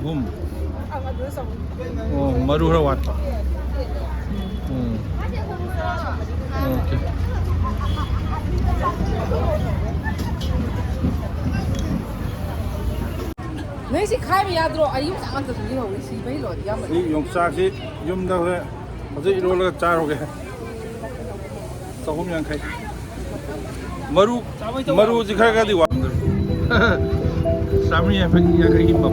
ahum oh maru hara wat okay Nãy si khai bây giờ rồi, ai dùng sang ăn từ gì rồi, si bây rồi, giờ mình yongchak si yum đâu thế, bây giờ iro là char rồi kìa, sao không nhận khai, maru chỉ khai cái gì vậy, sami em phải khai kim bắp,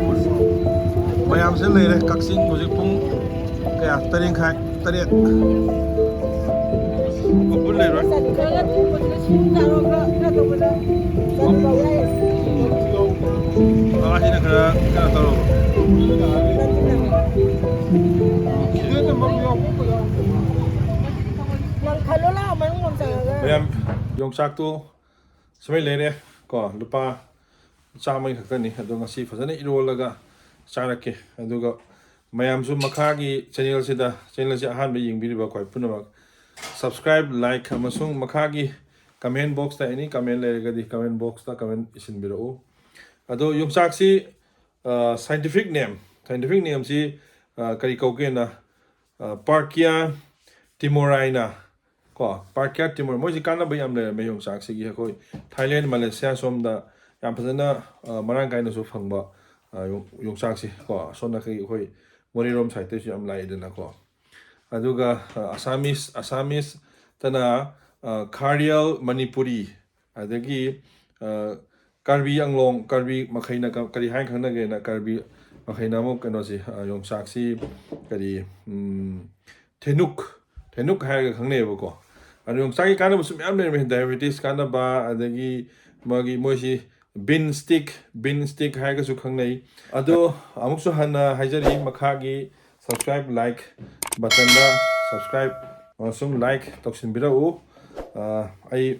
mayamsu lấy đấy, các sinh của chúng pung, cái tarin khai, tarin, bắp lấy rồi. Ini kena taruh. Bayam yongchak tu sebenarnya lere ko lupa chamai khakta ni adu ngasi fazana irolaga charake aduga mayamsu makhagi channel si ahan be yingbiriba khoi punamak subscribe like amasung makhagi comment box ta any comment lerega di comment box ta comment isin biro ado yongchak si scientific name si kari kauke na Parkia timorina ko Parkia timor mo si kana ba yam le me yongchak si gi khoi Thailand Malaysia som da yam phana marang kai na su phangba yongchak si ko sona kai khoi morirom side te yam lai de na ko aduga Assamese tana Kharial Manipuri adagi Karbi anglong Karbi makhaina kari hain khangna ge na Karbi makhaina mo kano si yongchak si kari thenuk hai ga khangne ba ko anu yongchak ki kana busum yam ne diabetes kana ba adagi magi moisi bin stick hai ga su khangnei ado amuk su hana haijari makhagi subscribe like button da subscribe sum like toksin birau ai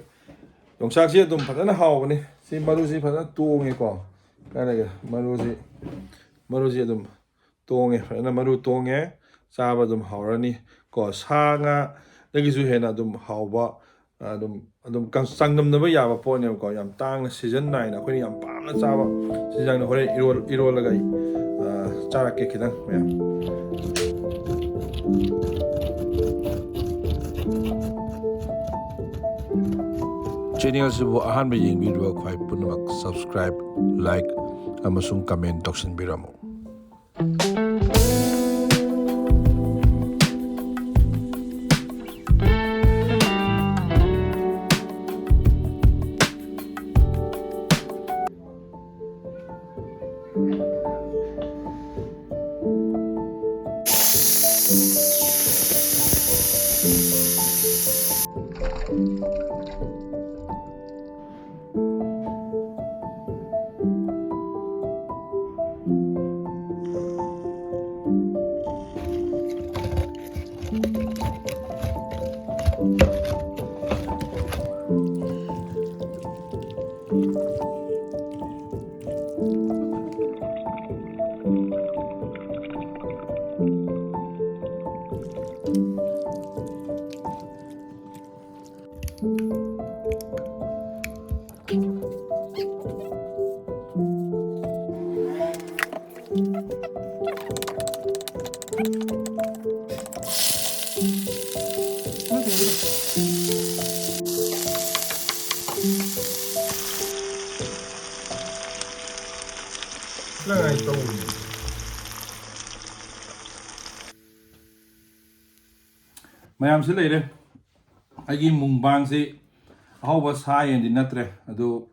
yongchak si adum phana hawbani si maru si phana tonge ko kana ge maru si adum tonge phana maru tonge chaba adum hawrani ko sa nga lagi su hena adum hawba adum kan sangnam na ba yaba pon ne ko yam tang na season 9 na khoni yam pam na chaba season na hore iro lagai chara ke khidang maya channel sibu ahan ba yeng video khwai punak subscribe like amasung comment toksin biramo mayam si leire agi mungbang si ahoba sayen di natre adu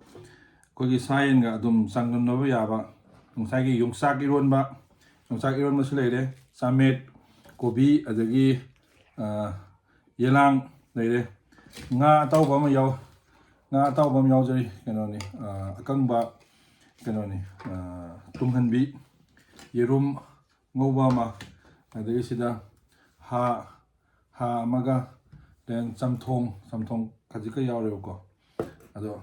kogi sayen ga adum sangnam no yaba nungsagi yongchak Eronba si leire samet kobi adagi yelang leire nga tawba ma yaw jari keno ni akangba keno ni tunghanbi yerum ngoba ma adagi sida ha amaga then samthong khajika yawre ko ado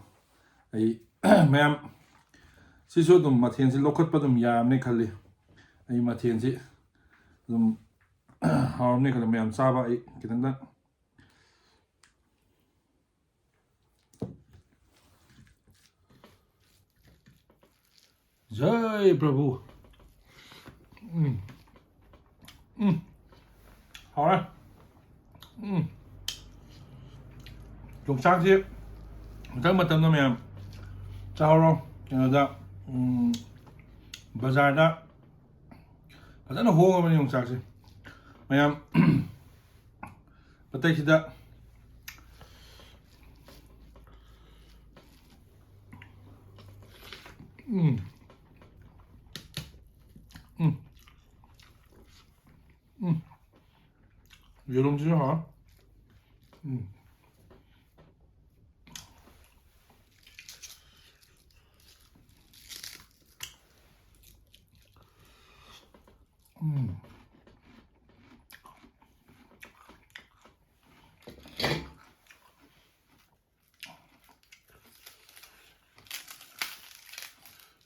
ai ma'am sisu dum mathen si lokhat pa dum yam ne khali ai mathen si dum haum ne khala ma'am chaba ai kitanda jai prabhu 好嘞，Yongchak Matam Haobani Chahouro ꯀꯩꯅꯣꯗ ꯕꯖꯥꯔꯗ ꯐꯖꯅ ꯍꯣꯡꯉꯕꯅꯤ ꯌꯣꯡꯆꯥꯛꯁꯦ ꯃꯌꯥꯝ ꯑꯇꯩꯁꯤꯗ 예름지죠, 하? 음.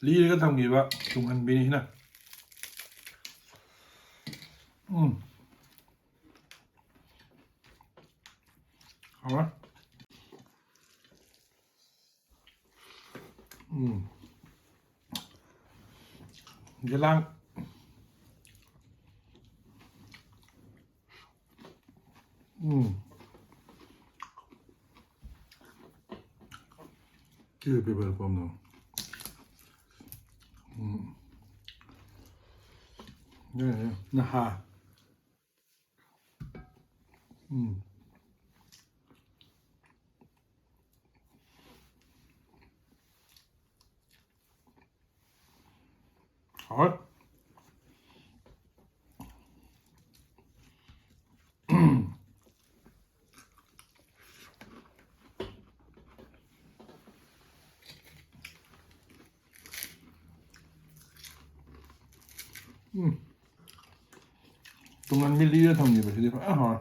리가 담기가 중간빈이나.好吧 Gelang Chưa bị bờ bom đâu Đây là hà Hỏi Tụi anh mili ra thằng gì mà thì phải hỏi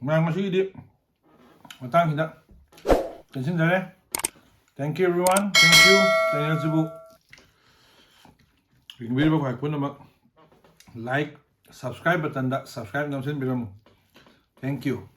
mang mà suy đi mà tăng thì đó Xin chào đấy Thank you everyone Thank you Thank you Việc video phải cuốn mà like subscribe button đã subscribe nam xin biết không Thank you